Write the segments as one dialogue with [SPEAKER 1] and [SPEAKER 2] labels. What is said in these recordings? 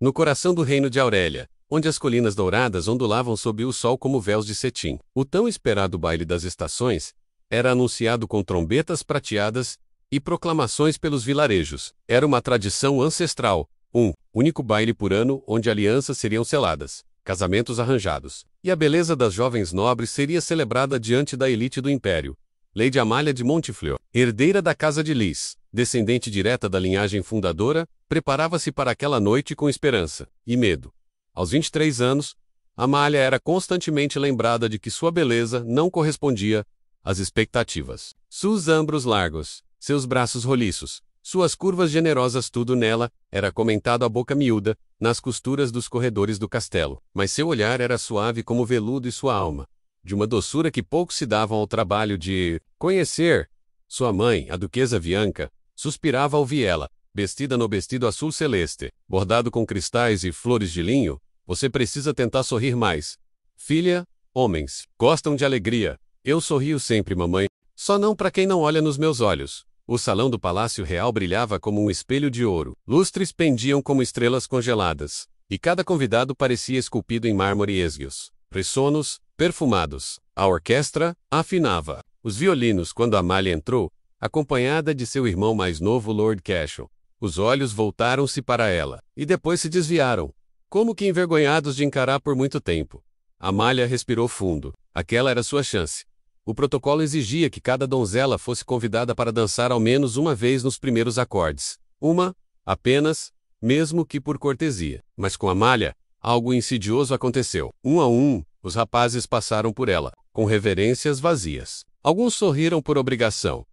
[SPEAKER 1] no coração do reino de Aurélia, onde as colinas douradas ondulavam sob o sol como véus de cetim. O tão esperado baile das estações era anunciado com trombetas prateadas e proclamações pelos vilarejos. Era uma tradição ancestral, um único baile por ano onde alianças seriam seladas, casamentos arranjados, e a beleza das jovens nobres seria celebrada diante da elite do império. Lady Amália de Montefleur, herdeira da casa de Lis, descendente direta da linhagem fundadora, preparava-se para aquela noite com esperança e medo. Aos 23 anos, Amália era constantemente lembrada de que sua beleza não correspondia às expectativas. Seus ombros largos, seus braços roliços, suas curvas generosas, tudo nela era comentado à boca miúda, nas costuras dos corredores do castelo. Mas seu olhar era suave como veludo e sua alma, de uma doçura que poucos se davam ao trabalho de conhecer. Sua mãe, a duquesa Bianca, suspirava ao vê-la, vestida no vestido azul celeste, bordado com cristais e flores de linho. Você precisa tentar sorrir mais. Filha, homens gostam de alegria. Eu sorrio sempre, mamãe. Só não para quem não olha nos meus olhos. O salão do Palácio Real brilhava como um espelho de ouro. Lustres pendiam como estrelas congeladas, e cada convidado parecia esculpido em mármore esguios, ressonos, perfumados. A orquestra afinava os violinos quando Amália entrou, acompanhada de seu irmão mais novo, Lord Cashel. Os olhos voltaram-se para ela, e depois se desviaram, como que envergonhados de encarar por muito tempo. Amália respirou fundo. Aquela era sua chance. O protocolo exigia que cada donzela fosse convidada para dançar ao menos uma vez nos primeiros acordes. Uma, apenas, mesmo que por cortesia. Mas com Amália, algo insidioso aconteceu. Um a um, os rapazes passaram por ela, com reverências vazias. Alguns sorriram por obrigação.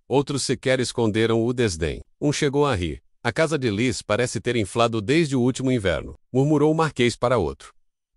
[SPEAKER 1] Outros sequer esconderam o desdém. Um chegou a rir. A casa de Lis parece ter inflado desde o último inverno, murmurou o marquês para outro.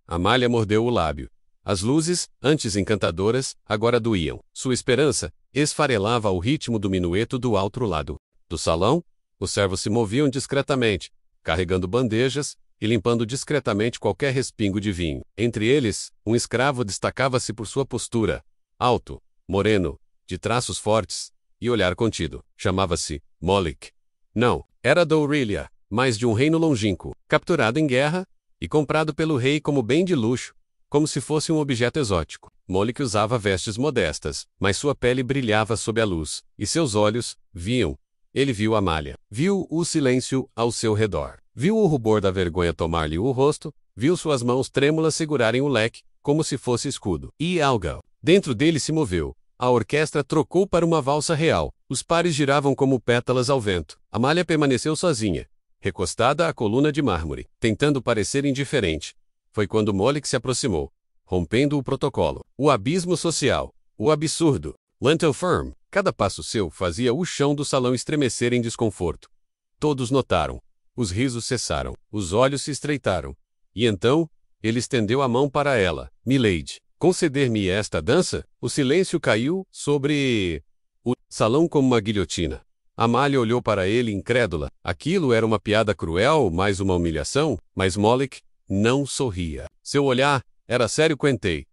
[SPEAKER 1] Amália mordeu o lábio. As luzes, antes encantadoras, agora doíam. Sua esperança esfarelava ao ritmo do minueto do outro lado do salão. Os servos se moviam discretamente, carregando bandejas e limpando discretamente qualquer respingo de vinho. Entre eles, um escravo destacava-se por sua postura, alto, moreno, de traços fortes e olhar contido. Chamava-se Moloch. Não, era da Aurélia, mas de um reino longínquo, capturado em guerra e comprado pelo rei como bem de luxo, como se fosse um objeto exótico. Moloch usava vestes modestas, mas sua pele brilhava sob a luz, e seus olhos viam. Ele viu Amália, viu o silêncio ao seu redor, viu o rubor da vergonha tomar-lhe o rosto, viu suas mãos trêmulas segurarem o leque, como se fosse escudo. E algo dentro dele se moveu. A orquestra trocou para uma valsa real. Os pares giravam como pétalas ao vento. Amália permaneceu sozinha, recostada à coluna de mármore, tentando parecer indiferente. Foi quando Moloch se aproximou, rompendo o protocolo. O abismo social, o absurdo. Lentil firm. Cada passo seu fazia o chão do salão estremecer em desconforto. Todos notaram. Os risos cessaram. Os olhos se estreitaram. E então, ele estendeu a mão para ela. Milady, conceder-me esta dança? O silêncio caiu sobre o salão como uma guilhotina. Amália olhou para ele incrédula. Aquilo era uma piada cruel, mais uma humilhação? Mas Moloch não sorria. Seu olhar era sério. Quentei.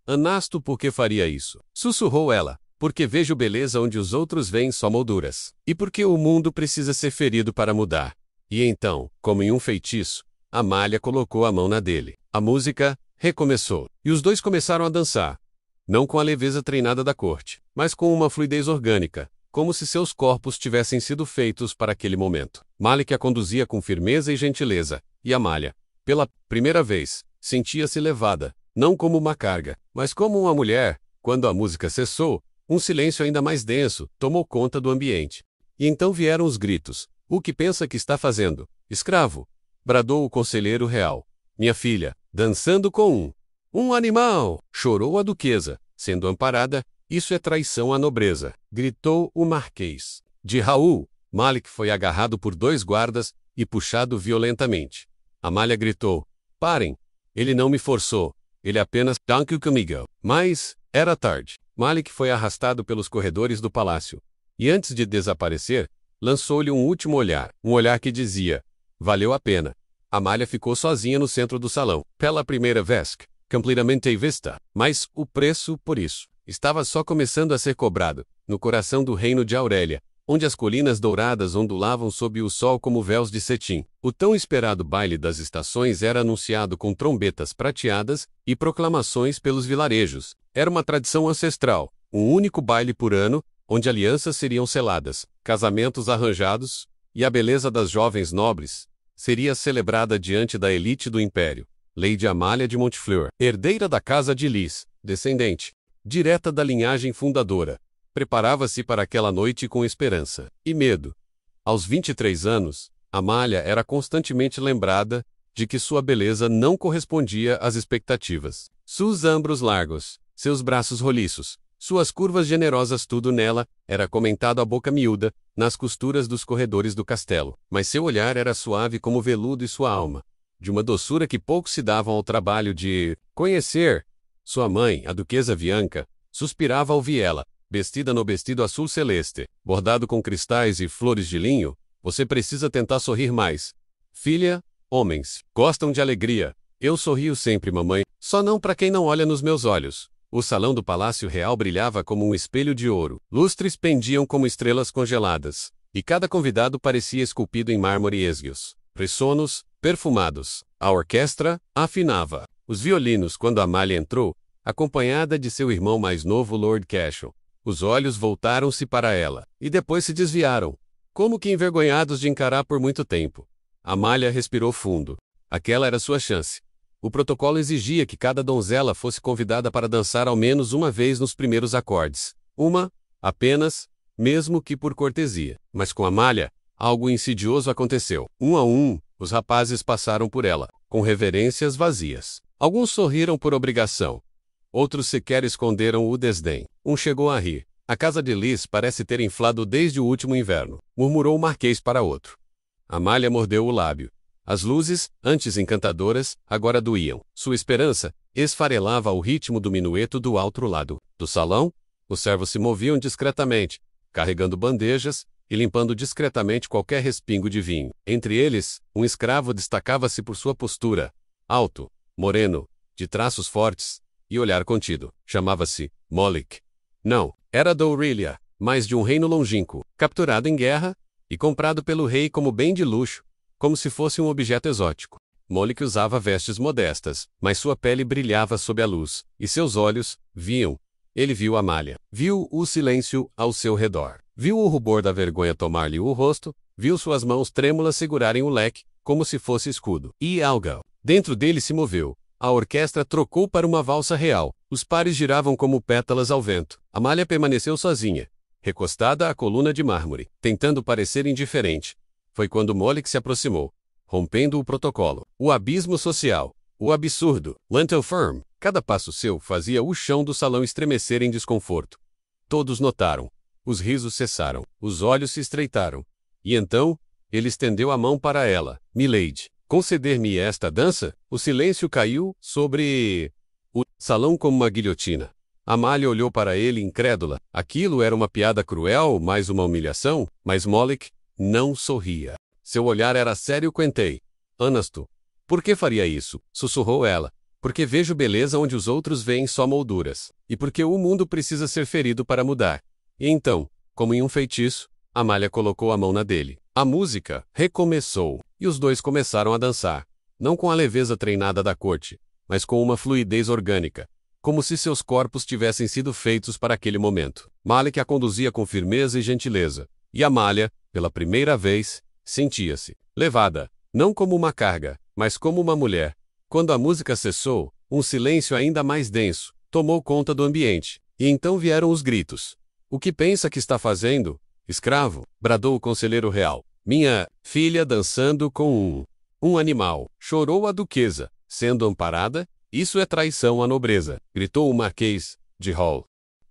[SPEAKER 1] Anasto, por que faria isso? Sussurrou ela. Porque vejo beleza onde os outros veem só molduras. E porque o mundo precisa ser ferido para mudar. E então, como em um feitiço, Amália colocou a mão na dele. A música recomeçou. E os dois começaram a dançar. Não com a leveza treinada da corte, mas com uma fluidez orgânica, como se seus corpos tivessem sido feitos para aquele momento. Moloch a conduzia com firmeza e gentileza, e Amália, pela primeira vez, sentia-se levada, não como uma carga, mas como uma mulher. Quando a música cessou, um silêncio ainda mais denso tomou conta do ambiente. E então vieram os gritos. O que pensa que está fazendo? Escravo! Bradou o conselheiro real. Minha filha, dançando com um animal! Chorou a duquesa, sendo amparada. Isso é traição à nobreza, gritou o marquês. De Raul, Moloch foi agarrado por dois guardas e puxado violentamente. Amália gritou. Parem! Ele não me forçou. Ele apenas dançou comigo. Mas era tarde. Moloch foi arrastado pelos corredores do palácio. E antes de desaparecer, lançou-lhe um último olhar. Um olhar que dizia, valeu a pena. Amália ficou sozinha no centro do salão. Pela primeira vez, completamente vista. Mas o preço por isso estava só começando a ser cobrado. No coração do reino de Aurélia, onde as colinas douradas ondulavam sob o sol como véus de cetim. O tão esperado baile das estações era anunciado com trombetas prateadas e proclamações pelos vilarejos. Era uma tradição ancestral, um único baile por ano, onde alianças seriam seladas, casamentos arranjados, e a beleza das jovens nobres seria celebrada diante da elite do império. Lady Amália de Montfleur, herdeira da casa de Lis, descendente direta da linhagem fundadora, preparava-se para aquela noite com esperança e medo. Aos 23 anos, Amália era constantemente lembrada de que sua beleza não correspondia às expectativas. Seus ombros largos, seus braços roliços, suas curvas generosas, tudo nela era comentado a boca miúda, nas costuras dos corredores do castelo. Mas seu olhar era suave como veludo e sua alma, de uma doçura que poucos se davam ao trabalho de conhecer. Sua mãe, a duquesa Bianca, suspirava ao vê-la, vestida no vestido azul celeste, bordado com cristais e flores de linho. Você precisa tentar sorrir mais. Filha, homens gostam de alegria. Eu sorrio sempre, mamãe, só não para quem não olha nos meus olhos. O salão do Palácio Real brilhava como um espelho de ouro. Lustres pendiam como estrelas congeladas, e cada convidado parecia esculpido em mármore esguios, ressonos, perfumados. A orquestra afinava os violinos quando Amália entrou, acompanhada de seu irmão mais novo, Lord Cashel. Os olhos voltaram-se para ela, e depois se desviaram, como que envergonhados de encarar por muito tempo. Amália respirou fundo. Aquela era sua chance. O protocolo exigia que cada donzela fosse convidada para dançar ao menos uma vez nos primeiros acordes. Uma, apenas, mesmo que por cortesia. Mas com Amália, algo insidioso aconteceu. Um a um, os rapazes passaram por ela, com reverências vazias. Alguns sorriram por obrigação. Outros sequer esconderam o desdém. Um chegou a rir. A casa de Lis parece ter inflado desde o último inverno, murmurou o marquês para outro. Amália mordeu o lábio. As luzes, antes encantadoras, agora doíam. Sua esperança esfarelava ao ritmo do minueto do outro lado do salão. Os servos se moviam discretamente, carregando bandejas e limpando discretamente qualquer respingo de vinho. Entre eles, um escravo destacava-se por sua postura, alto, moreno, de traços fortes e olhar contido. Chamava-se Moloch. Não, era da Aurelia, mas de um reino longínquo, capturado em guerra e comprado pelo rei como bem de luxo, como se fosse um objeto exótico. Moloch usava vestes modestas, mas sua pele brilhava sob a luz, e seus olhos viam. Ele viu Amália. Viu o silêncio ao seu redor. Viu o rubor da vergonha tomar-lhe o rosto, viu suas mãos trêmulas segurarem o leque, como se fosse escudo. E algo dentro dele se moveu. A orquestra trocou para uma valsa real. Os pares giravam como pétalas ao vento. Amália permaneceu sozinha, recostada à coluna de mármore, tentando parecer indiferente. Foi quando Moloch se aproximou, rompendo o protocolo. O abismo social. O absurdo. Lentil firm. Cada passo seu fazia o chão do salão estremecer em desconforto. Todos notaram. Os risos cessaram. Os olhos se estreitaram. E então, ele estendeu a mão para ela. Milady, conceder-me esta dança? O silêncio caiu sobre o salão como uma guilhotina. Amália olhou para ele incrédula. Aquilo era uma piada cruel, mais uma humilhação? Mas Moloch não sorria. Seu olhar era sério. Quentei. Anasto. Por que faria isso? Sussurrou ela. Porque vejo beleza onde os outros veem só molduras. E porque o mundo precisa ser ferido para mudar. E então, como em um feitiço, Amália colocou a mão na dele. A música recomeçou, e os dois começaram a dançar. Não com a leveza treinada da corte, mas com uma fluidez orgânica, como se seus corpos tivessem sido feitos para aquele momento. Moloch a conduzia com firmeza e gentileza. E Amália, pela primeira vez, sentia-se levada, não como uma carga, mas como uma mulher. Quando a música cessou, um silêncio ainda mais denso tomou conta do ambiente. E então vieram os gritos. O que pensa que está fazendo, escravo? Bradou o conselheiro real. Minha filha dançando com um animal. Chorou a duquesa, sendo amparada. Isso é traição à nobreza, gritou o marquês de Hall.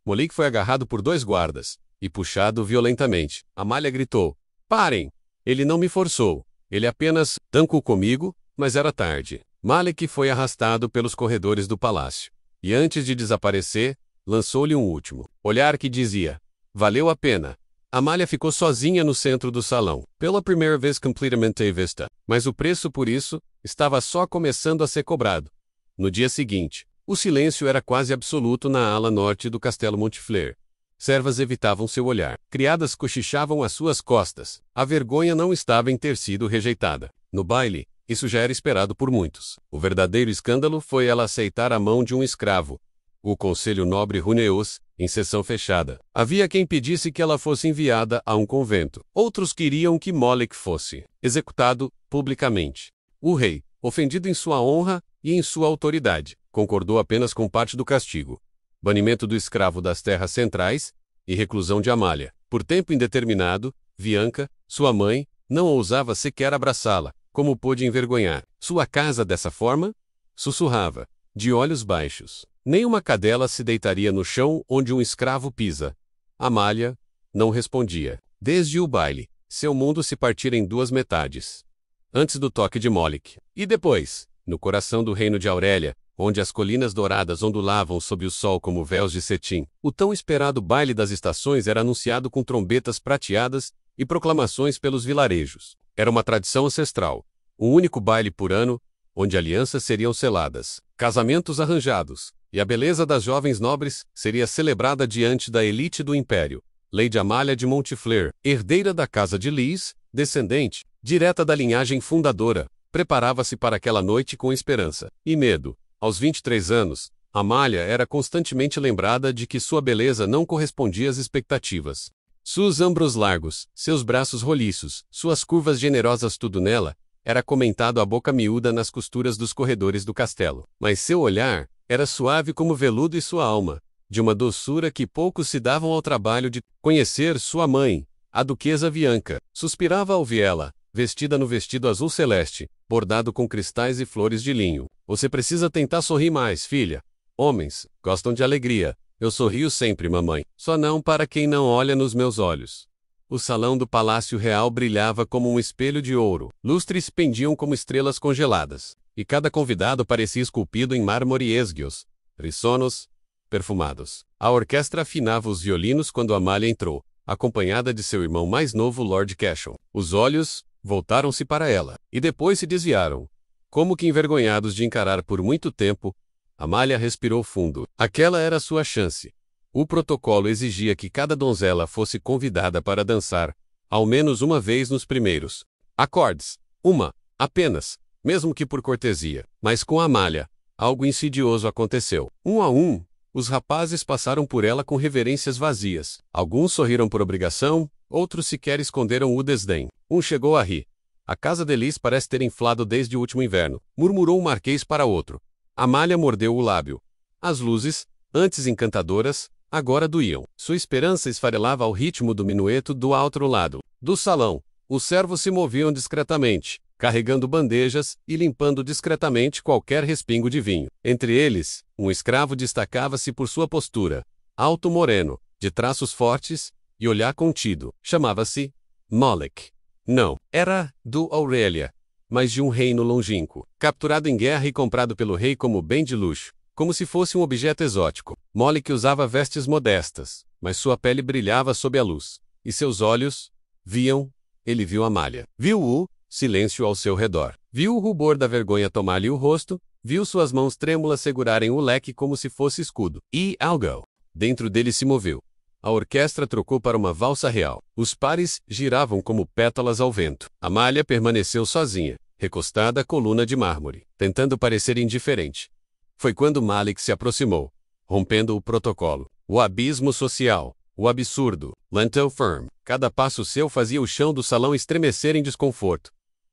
[SPEAKER 1] Moloch foi agarrado por 2 guardas e puxado violentamente. Amália gritou: parem! Ele não me forçou. Ele apenas dancou comigo, mas era tarde. Moloch foi arrastado pelos corredores do palácio. E antes de desaparecer, lançou-lhe um último olhar que dizia: valeu a pena. Amália ficou sozinha no centro do salão, pela primeira vez completamente vista, mas o preço por isso estava só começando a ser cobrado. No dia seguinte, o silêncio era quase absoluto na ala norte do Castelo Montfleur. Servas evitavam seu olhar. Criadas cochichavam às suas costas. A vergonha não estava em ter sido rejeitada. No baile, isso já era esperado por muitos. O verdadeiro escândalo foi ela aceitar a mão de um escravo. O Conselho Nobre reuniu-se, em sessão fechada. Havia quem pedisse que ela fosse enviada a um convento. Outros queriam que Moloch fosse executado publicamente. O rei, ofendido em sua honra e em sua autoridade, concordou apenas com parte do castigo: banimento do escravo das terras centrais e reclusão de Amália. Por tempo indeterminado, Bianca, sua mãe, não ousava sequer abraçá-la. Como pôde envergonhar sua casa dessa forma? Sussurrava, de olhos baixos. Nem uma cadela se deitaria no chão onde um escravo pisa. Amália não respondia. Desde o baile, seu mundo se partira em duas metades. Antes do toque de Moloch. E depois, no coração do reino de Aurélia, onde as colinas douradas ondulavam sob o sol como véus de cetim, o tão esperado baile das estações era anunciado com trombetas prateadas e proclamações pelos vilarejos. Era uma tradição ancestral. Um único baile por ano, onde alianças seriam seladas, casamentos arranjados, e a beleza das jovens nobres seria celebrada diante da elite do império. Lady Amália de Montfleur, herdeira da casa de Lis, descendente, direta da linhagem fundadora, preparava-se para aquela noite com esperança e medo. Aos 23 anos, Amália era constantemente lembrada de que sua beleza não correspondia às expectativas. Seus ombros largos, seus braços roliços, suas curvas generosas, tudo nela era comentado à boca miúda nas costuras dos corredores do castelo. Mas seu olhar era suave como veludo e sua alma, de uma doçura que poucos se davam ao trabalho de conhecer. Sua mãe, a duquesa Bianca, suspirava ao vê-la, vestida no vestido azul celeste, bordado com cristais e flores de linho. Você precisa tentar sorrir mais, filha. Homens gostam de alegria. Eu sorrio sempre, mamãe. Só não para quem não olha nos meus olhos. O salão do Palácio Real brilhava como um espelho de ouro. Lustres pendiam como estrelas congeladas. E cada convidado parecia esculpido em mármore esguios, rissonos, perfumados. A orquestra afinava os violinos quando Amália entrou, acompanhada de seu irmão mais novo, Lord Cashel. Os olhos voltaram-se para ela, e depois se desviaram. Como que envergonhados de encarar por muito tempo, Amália respirou fundo. Aquela era sua chance. O protocolo exigia que cada donzela fosse convidada para dançar, ao menos uma vez nos primeiros acordes. Uma, apenas, mesmo que por cortesia. Mas com Amália, algo insidioso aconteceu. Um a um, os rapazes passaram por ela com reverências vazias. Alguns sorriram por obrigação, outros sequer esconderam o desdém. Um chegou a rir. A casa de Lis parece ter inflado desde o último inverno, murmurou o marquês para outro. Amália mordeu o lábio. As luzes, antes encantadoras, agora doíam. Sua esperança esfarelava ao ritmo do minueto do outro lado do salão. Os servos se moviam discretamente, carregando bandejas e limpando discretamente qualquer respingo de vinho. Entre eles, um escravo destacava-se por sua postura, alto moreno, de traços fortes e olhar contido. Chamava-se Moloch. Não, era do Aurélia, mas de um reino longínquo, capturado em guerra e comprado pelo rei como bem de luxo, como se fosse um objeto exótico. Moloch usava vestes modestas, mas sua pele brilhava sob a luz, e seus olhos viam. Ele viu Amália. Viu o silêncio ao seu redor. Viu o rubor da vergonha tomar-lhe o rosto, viu suas mãos trêmulas segurarem o leque como se fosse escudo. E algo dentro dele se moveu. A orquestra trocou para uma valsa real. Os pares giravam como pétalas ao vento. Amália permaneceu sozinha, recostada à coluna de mármore, tentando parecer indiferente. Foi quando Moloch se aproximou, rompendo o protocolo. O abismo social, o absurdo, lentil firm. Cada passo seu fazia o chão do salão estremecer em desconforto.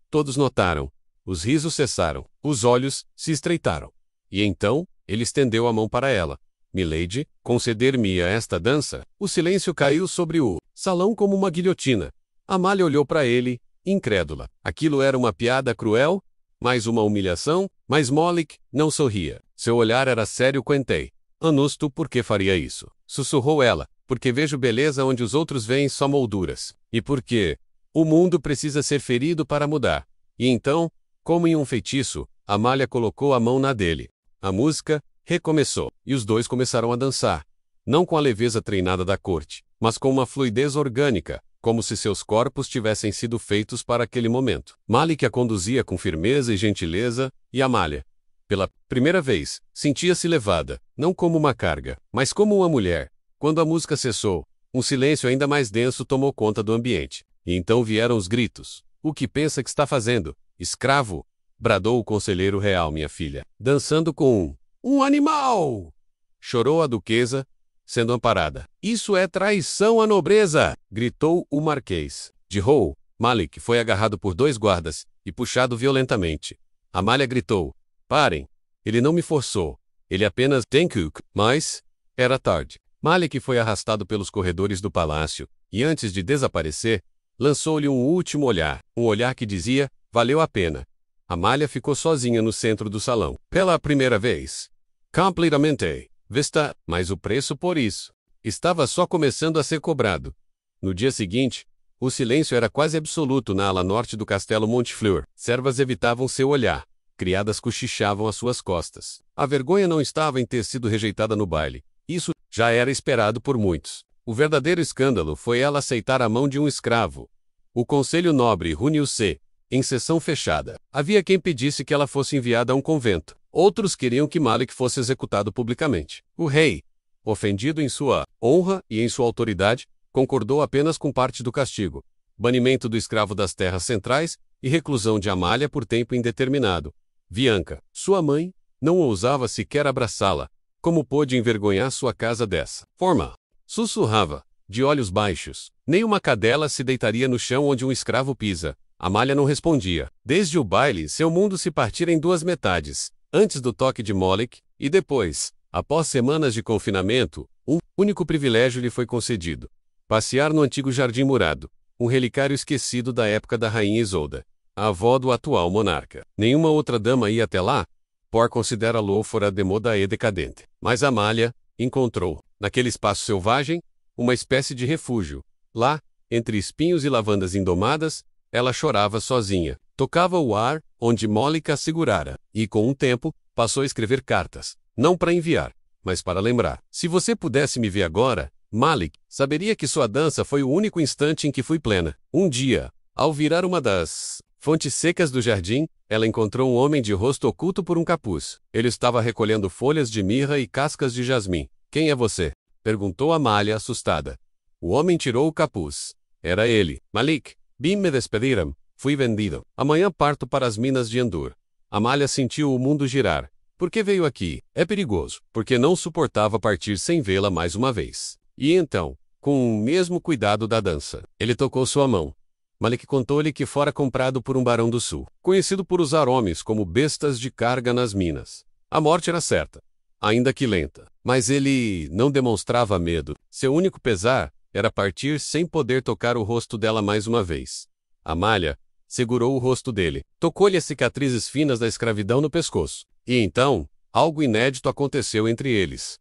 [SPEAKER 1] Todos notaram. Os risos cessaram. Os olhos se estreitaram. E então, ele estendeu a mão para ela. Milady, conceder-me-a esta dança? O silêncio caiu sobre o salão como uma guilhotina. Amália olhou para ele, incrédula. Aquilo era uma piada cruel? Mais uma humilhação? Mas Moloch não sorria. Seu olhar era sério. Quentei. Anusto, por que faria isso? Sussurrou ela. Porque vejo beleza onde os outros veem só molduras. E porque o mundo precisa ser ferido para mudar. E então, como em um feitiço, Amália colocou a mão na dele. A música recomeçou, e os dois começaram a dançar. Não com a leveza treinada da corte, mas com uma fluidez orgânica, como se seus corpos tivessem sido feitos para aquele momento. Moloch a conduzia com firmeza e gentileza, e Amália, pela primeira vez, sentia-se levada, não como uma carga, mas como uma mulher, Quando a música cessou, um silêncio ainda mais denso tomou conta do ambiente. E então vieram os gritos. O que pensa que está fazendo? Escravo! Bradou o conselheiro real, minha filha. Dançando com um animal! Chorou a duquesa, sendo amparada. Isso é traição à nobreza! Gritou o marquês. De Hou, Malik foi agarrado por 2 guardas e puxado violentamente. Amália gritou. Parem! Ele não me forçou. Ele apenas tem cook. Mas era tarde. Malik foi arrastado pelos corredores do palácio e, antes de desaparecer, lançou-lhe um último olhar. Um olhar que dizia, valeu a pena. Amália ficou sozinha no centro do salão. Pela primeira vez. Completamente. Vista, mas o preço por isso estava só começando a ser cobrado. No dia seguinte, o silêncio era quase absoluto na ala norte do castelo Montefleur. Servas evitavam seu olhar. Criadas cochichavam às suas costas. A vergonha não estava em ter sido rejeitada no baile. Isso já era esperado por muitos. O verdadeiro escândalo foi ela aceitar a mão de um escravo. O Conselho Nobre reuniu-se, em sessão fechada. Havia quem pedisse que ela fosse enviada a um convento. Outros queriam que Malik fosse executado publicamente. O rei, ofendido em sua honra e em sua autoridade, concordou apenas com parte do castigo: banimento do escravo das terras centrais e reclusão de Amália por tempo indeterminado. Bianca, sua mãe, não ousava sequer abraçá-la. Como pôde envergonhar sua casa dessa forma? Sussurrava, de olhos baixos. Nem uma cadela se deitaria no chão onde um escravo pisa. Amália não respondia. Desde o baile, seu mundo se partira em 2 metades. Antes do toque de Malik, e depois, após semanas de confinamento, um único privilégio lhe foi concedido: passear no antigo jardim murado, um relicário esquecido da época da rainha Isolda, a avó do atual monarca. Nenhuma outra dama ia até lá, por considera-lo fora de moda e decadente. Mas Amália encontrou, naquele espaço selvagem, uma espécie de refúgio. Lá, entre espinhos e lavandas indomadas, ela chorava sozinha. Tocava o ar onde Malik a segurara, e com um tempo, passou a escrever cartas, não para enviar, mas para lembrar. Se você pudesse me ver agora, Malik, saberia que sua dança foi o único instante em que fui plena. Um dia, ao virar uma das fontes secas do jardim, ela encontrou um homem de rosto oculto por um capuz. Ele estava recolhendo folhas de mirra e cascas de jasmim. Quem é você? Perguntou Amália, assustada. O homem tirou o capuz. Era ele. Malik. Bim me despediram. Fui vendido. Amanhã parto para as minas de Endur. Amália sentiu o mundo girar. Por que veio aqui? É perigoso. Porque não suportava partir sem vê-la mais uma vez. E então, com o mesmo cuidado da dança, ele tocou sua mão. Malik contou-lhe que fora comprado por um barão do sul, conhecido por usar homens como bestas de carga nas minas. A morte era certa, ainda que lenta. Mas ele não demonstrava medo. Seu único pesar era partir sem poder tocar o rosto dela mais uma vez. Amália segurou o rosto dele, tocou-lhe as cicatrizes finas da escravidão no pescoço. E então, algo inédito aconteceu entre eles.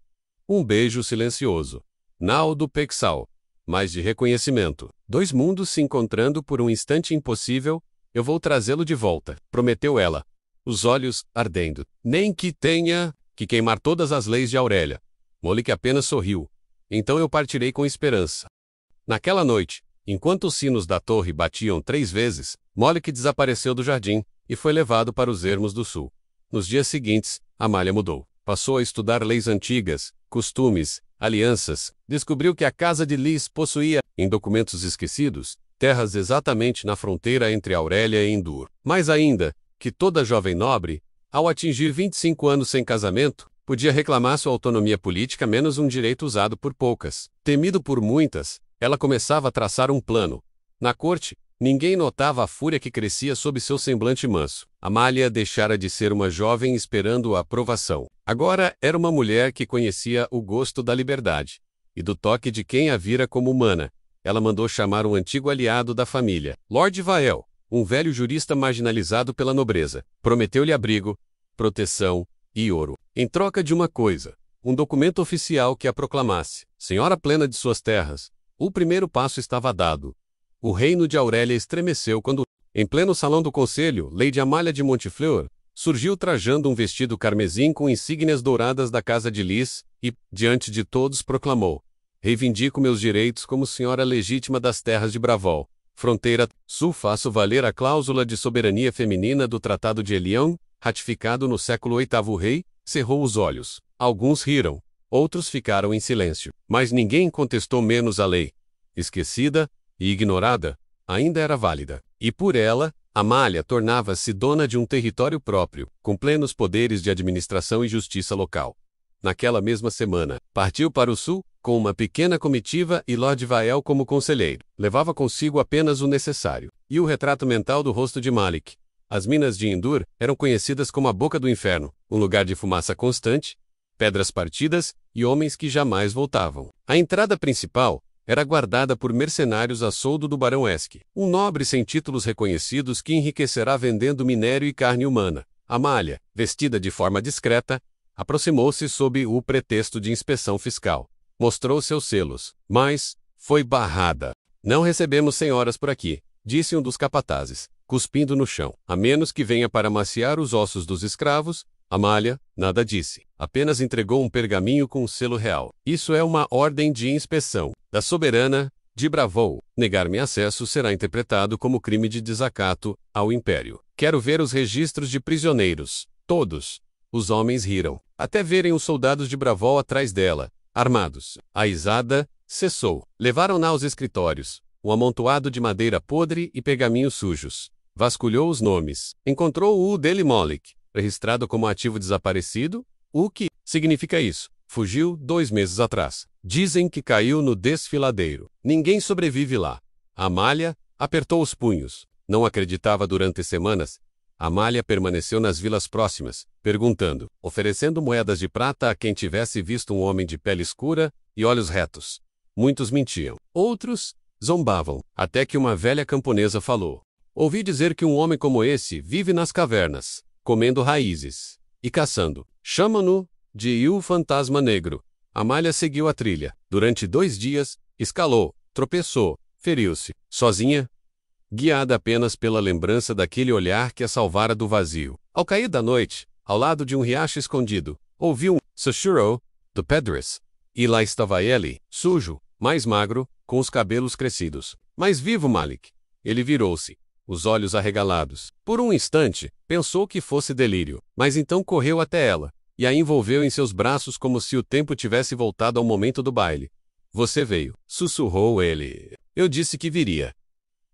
[SPEAKER 1] Um beijo silencioso. Não do Pexal, mas de reconhecimento. 2 mundos se encontrando por um instante impossível. Eu vou trazê-lo de volta, prometeu ela, os olhos ardendo. Nem que tenha que queimar todas as leis de Aurélia. Malik apenas sorriu. Então eu partirei com esperança. Naquela noite, enquanto os sinos da torre batiam 3 vezes, Malik desapareceu do jardim e foi levado para os ermos do sul. Nos dias seguintes, Amália mudou. Passou a estudar leis antigas, costumes, alianças. Descobriu que a casa de Lis possuía, em documentos esquecidos, terras exatamente na fronteira entre Aurélia e Endur. Mais ainda, que toda jovem nobre, ao atingir 25 anos sem casamento, podia reclamar sua autonomia política menos um direito usado por poucas. Temido por muitas, ela começava a traçar um plano. Na corte, ninguém notava a fúria que crescia sob seu semblante manso. Amália deixara de ser uma jovem esperando a aprovação. Agora era uma mulher que conhecia o gosto da liberdade e do toque de quem a vira como humana. Ela mandou chamar um antigo aliado da família, Lord Vael, um velho jurista marginalizado pela nobreza. Prometeu-lhe abrigo, proteção e ouro, em troca de uma coisa: um documento oficial que a proclamasse senhora plena de suas terras. O primeiro passo estava dado. O reino de Aurélia estremeceu quando, em pleno salão do conselho, Lady Amália de Montefleur surgiu trajando um vestido carmesim com insígnias douradas da casa de Lis e, diante de todos, proclamou: reivindico meus direitos como senhora legítima das terras de Bravol. Fronteira Sul. Faço valer a cláusula de soberania feminina do Tratado de Elião, ratificado no século VIII. O rei cerrou os olhos. Alguns riram. Outros ficaram em silêncio. Mas ninguém contestou menos a lei. Esquecida e ignorada, ainda era válida. E por ela, Amália tornava-se dona de um território próprio, com plenos poderes de administração e justiça local. Naquela mesma semana, partiu para o sul, com uma pequena comitiva e Lord Vael como conselheiro. Levava consigo apenas o necessário. E o retrato mental do rosto de Malik. As minas de Indur eram conhecidas como a boca do inferno, um lugar de fumaça constante, pedras partidas e homens que jamais voltavam. A entrada principal era guardada por mercenários a soldo do Barão Esk, um nobre sem títulos reconhecidos que enriquecerá vendendo minério e carne humana. Amália, vestida de forma discreta, aproximou-se sob o pretexto de inspeção fiscal. Mostrou seus selos, mas foi barrada. Não recebemos senhoras por aqui, disse um dos capatazes, cuspindo no chão. A menos que venha para amaciar os ossos dos escravos. Amália nada disse, apenas entregou um pergaminho com um selo real. Isso é uma ordem de inspeção da soberana de Bravou. Negar-me acesso será interpretado como crime de desacato ao império. Quero ver os registros de prisioneiros. Todos. Os homens riram, até verem os soldados de Bravou atrás dela, armados. A risada cessou. Levaram-na aos escritórios, um amontoado de madeira podre e pergaminhos sujos. Vasculhou os nomes. Encontrou o dele Malik, registrado como ativo desaparecido. O que significa isso? Fugiu 2 meses atrás. Dizem que caiu no desfiladeiro. Ninguém sobrevive lá. Amália apertou os punhos. Não acreditava durante semanas. Amália permaneceu nas vilas próximas, perguntando, oferecendo moedas de prata a quem tivesse visto um homem de pele escura e olhos retos. Muitos mentiam. Outros zombavam, até que uma velha camponesa falou. Ouvi dizer que um homem como esse vive nas cavernas, comendo raízes e caçando. Chamam-no de o Fantasma Negro. Amália seguiu a trilha. Durante 2 dias, escalou, tropeçou, feriu-se, sozinha, guiada apenas pela lembrança daquele olhar que a salvara do vazio. Ao cair da noite, ao lado de um riacho escondido, ouviu um sussurro do Pedres. E lá estava ele, sujo, mais magro, com os cabelos crescidos. Mais vivo Malik. Ele virou-se, os olhos arregalados. Por um instante, pensou que fosse delírio, mas então correu até ela e a envolveu em seus braços como se o tempo tivesse voltado ao momento do baile. Você veio, sussurrou ele. Eu disse que viria.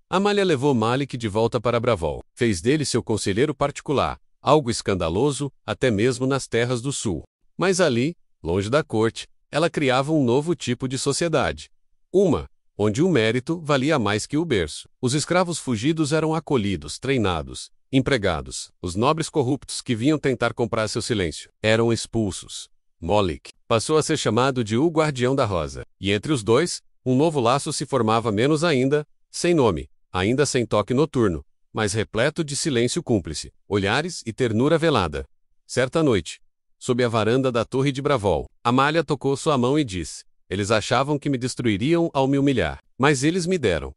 [SPEAKER 1] Amália levou Malik de volta para Bravou. Fez dele seu conselheiro particular, algo escandaloso, até mesmo nas terras do sul. Mas ali, longe da corte, ela criava um novo tipo de sociedade. Uma, onde o mérito valia mais que o berço. Os escravos fugidos eram acolhidos, treinados, empregados. Os nobres corruptos que vinham tentar comprar seu silêncio eram expulsos. Malik passou a ser chamado de o Guardião da Rosa. E entre os dois, um novo laço se formava menos ainda, sem nome, ainda sem toque noturno, mas repleto de silêncio cúmplice, olhares e ternura velada. Certa noite, sob a varanda da torre de Bravou, Amália tocou sua mão e disse, eles achavam que me destruiriam ao me humilhar, mas eles me deram.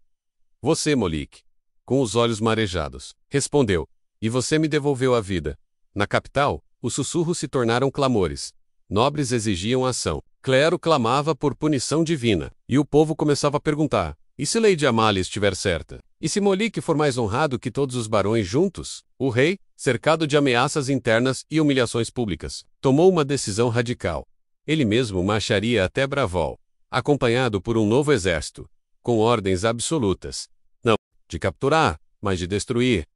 [SPEAKER 1] Você, Malik, com os olhos marejados, respondeu, e você me devolveu a vida. Na capital, os sussurros se tornaram clamores. Nobres exigiam ação. Clero clamava por punição divina, e o povo começava a perguntar, e se Lady Amália estiver certa? E se Malik for mais honrado que todos os barões juntos? O rei, cercado de ameaças internas e humilhações públicas, tomou uma decisão radical. Ele mesmo marcharia até Bravou, acompanhado por um novo exército, com ordens absolutas. Não de capturar, mas de destruir.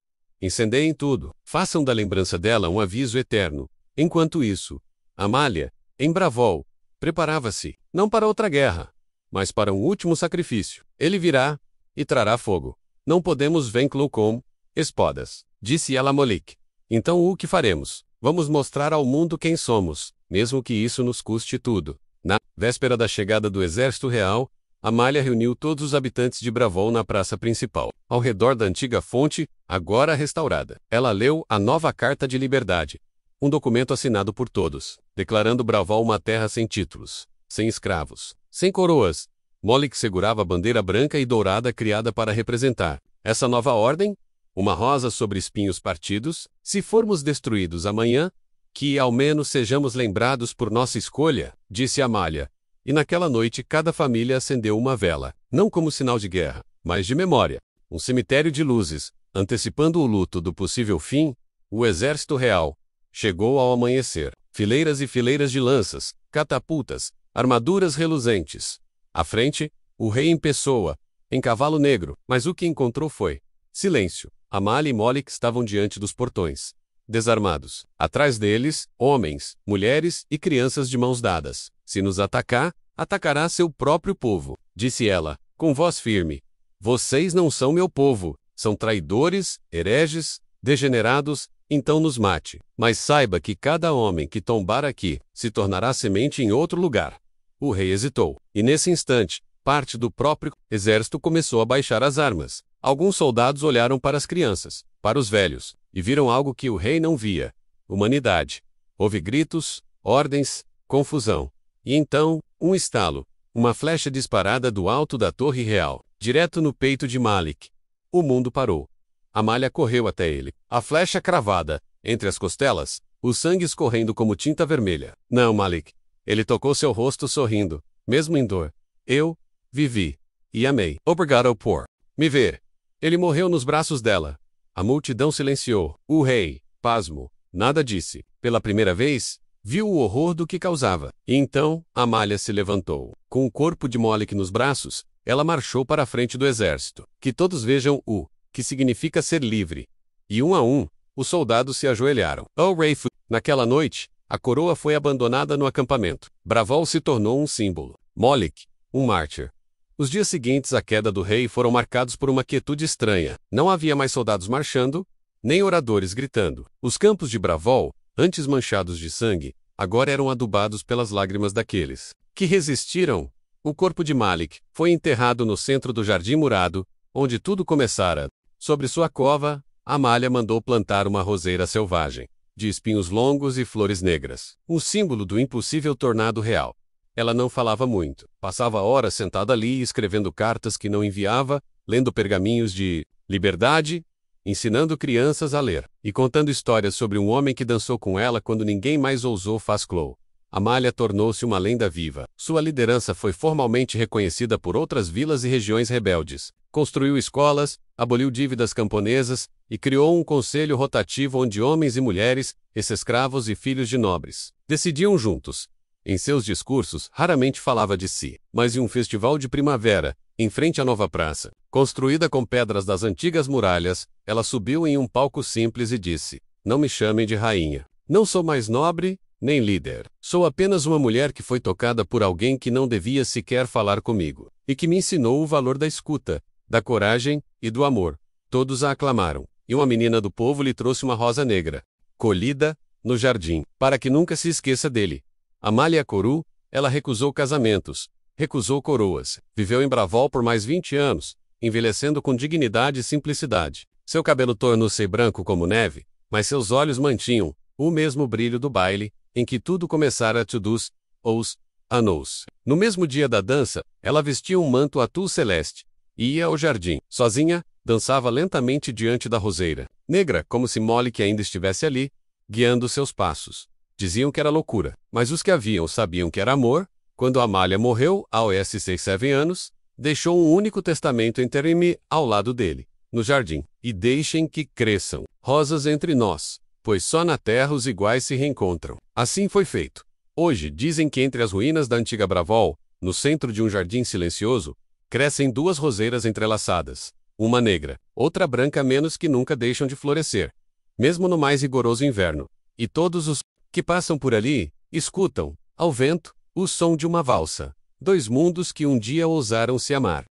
[SPEAKER 1] Incendeiem tudo. Façam da lembrança dela um aviso eterno. Enquanto isso, Amália, em Bravou, preparava-se, não para outra guerra, mas para um último sacrifício. Ele virá e trará fogo. Não podemos vê-lo com espadas, disse ela a Malik. Então o que faremos? Vamos mostrar ao mundo quem somos, mesmo que isso nos custe tudo. Na véspera da chegada do exército real, Amália reuniu todos os habitantes de Bravou na praça principal, ao redor da antiga fonte, agora restaurada. Ela leu a nova Carta de Liberdade, um documento assinado por todos, declarando Bravou uma terra sem títulos, sem escravos, sem coroas. Malik segurava a bandeira branca e dourada criada para representar essa nova ordem, uma rosa sobre espinhos partidos. Se formos destruídos amanhã, que ao menos sejamos lembrados por nossa escolha, disse Amália. E naquela noite cada família acendeu uma vela, não como sinal de guerra, mas de memória. Um cemitério de luzes, antecipando o luto do possível fim. O exército real chegou ao amanhecer. Fileiras e fileiras de lanças, catapultas, armaduras reluzentes. À frente, o rei em pessoa, em cavalo negro, mas o que encontrou foi silêncio. Amália e Moloch estavam diante dos portões, desarmados. Atrás deles, homens, mulheres e crianças de mãos dadas. Se nos atacar, atacará seu próprio povo, disse ela, com voz firme. Vocês não são meu povo, são traidores, hereges, degenerados, então nos mate. Mas saiba que cada homem que tombar aqui, se tornará semente em outro lugar. O rei hesitou, e nesse instante, parte do próprio exército começou a baixar as armas. Alguns soldados olharam para as crianças, para os velhos, e viram algo que o rei não via: humanidade. Houve gritos, ordens, confusão. E então, um estalo, uma flecha disparada do alto da torre real, direto no peito de Moloch. O mundo parou. Amália correu até ele, a flecha cravada, entre as costelas, o sangue escorrendo como tinta vermelha. Não, Moloch. Ele tocou seu rosto sorrindo, mesmo em dor. Eu vivi e amei. Obrigado por me ver. Ele morreu nos braços dela. A multidão silenciou. O rei, pasmo, nada disse. Pela primeira vez, viu o horror do que causava. E então, Amália se levantou. Com o corpo de Moloch nos braços, ela marchou para a frente do exército. Que todos vejam o que significa ser livre. E um a um, os soldados se ajoelharam. O rei foi. Naquela noite, a coroa foi abandonada no acampamento. Bravol se tornou um símbolo. Moloch, um mártir. Os dias seguintes à queda do rei foram marcados por uma quietude estranha. Não havia mais soldados marchando, nem oradores gritando. Os campos de Bravol, antes manchados de sangue, agora eram adubados pelas lágrimas daqueles que resistiram. O corpo de Moloch foi enterrado no centro do jardim murado, onde tudo começara. Sobre sua cova, Amália mandou plantar uma roseira selvagem, de espinhos longos e flores negras, um símbolo do impossível tornado real. Ela não falava muito. Passava horas sentada ali escrevendo cartas que não enviava, lendo pergaminhos de liberdade, ensinando crianças a ler, e contando histórias sobre um homem que dançou com ela quando ninguém mais ousou faz-clou. Amália tornou-se uma lenda viva. Sua liderança foi formalmente reconhecida por outras vilas e regiões rebeldes. Construiu escolas, aboliu dívidas camponesas e criou um conselho rotativo onde homens e mulheres, ex-escravos e filhos de nobres, decidiam juntos. Em seus discursos, raramente falava de si, mas em um festival de primavera, em frente à nova praça, construída com pedras das antigas muralhas, ela subiu em um palco simples e disse: Não me chamem de rainha. Não sou mais nobre, nem líder. Sou apenas uma mulher que foi tocada por alguém que não devia sequer falar comigo, e que me ensinou o valor da escuta, da coragem e do amor. Todos a aclamaram, e uma menina do povo lhe trouxe uma rosa negra, colhida no jardim, para que nunca se esqueça dele. Amália Coru, ela recusou casamentos, recusou coroas, viveu em Bravol por mais 20 anos, envelhecendo com dignidade e simplicidade. Seu cabelo tornou-se branco como neve, mas seus olhos mantinham o mesmo brilho do baile, em que tudo começara tudus, os anos. No mesmo dia da dança, ela vestia um manto atul celeste, e ia ao jardim. Sozinha, dançava lentamente diante da roseira, negra como se Moloch ainda estivesse ali, guiando seus passos. Diziam que era loucura, mas os que a viam sabiam que era amor. Quando Amália morreu, aos 67 anos, deixou um único testamento interim ao lado dele, no jardim. E deixem que cresçam rosas entre nós, pois só na terra os iguais se reencontram. Assim foi feito. Hoje dizem que entre as ruínas da antiga Bravol, no centro de um jardim silencioso, crescem duas roseiras entrelaçadas, uma negra, outra branca, menos que nunca deixam de florescer, mesmo no mais rigoroso inverno. E todos os que passam por ali, escutam, ao vento, o som de uma valsa. Dois mundos que um dia ousaram se amar.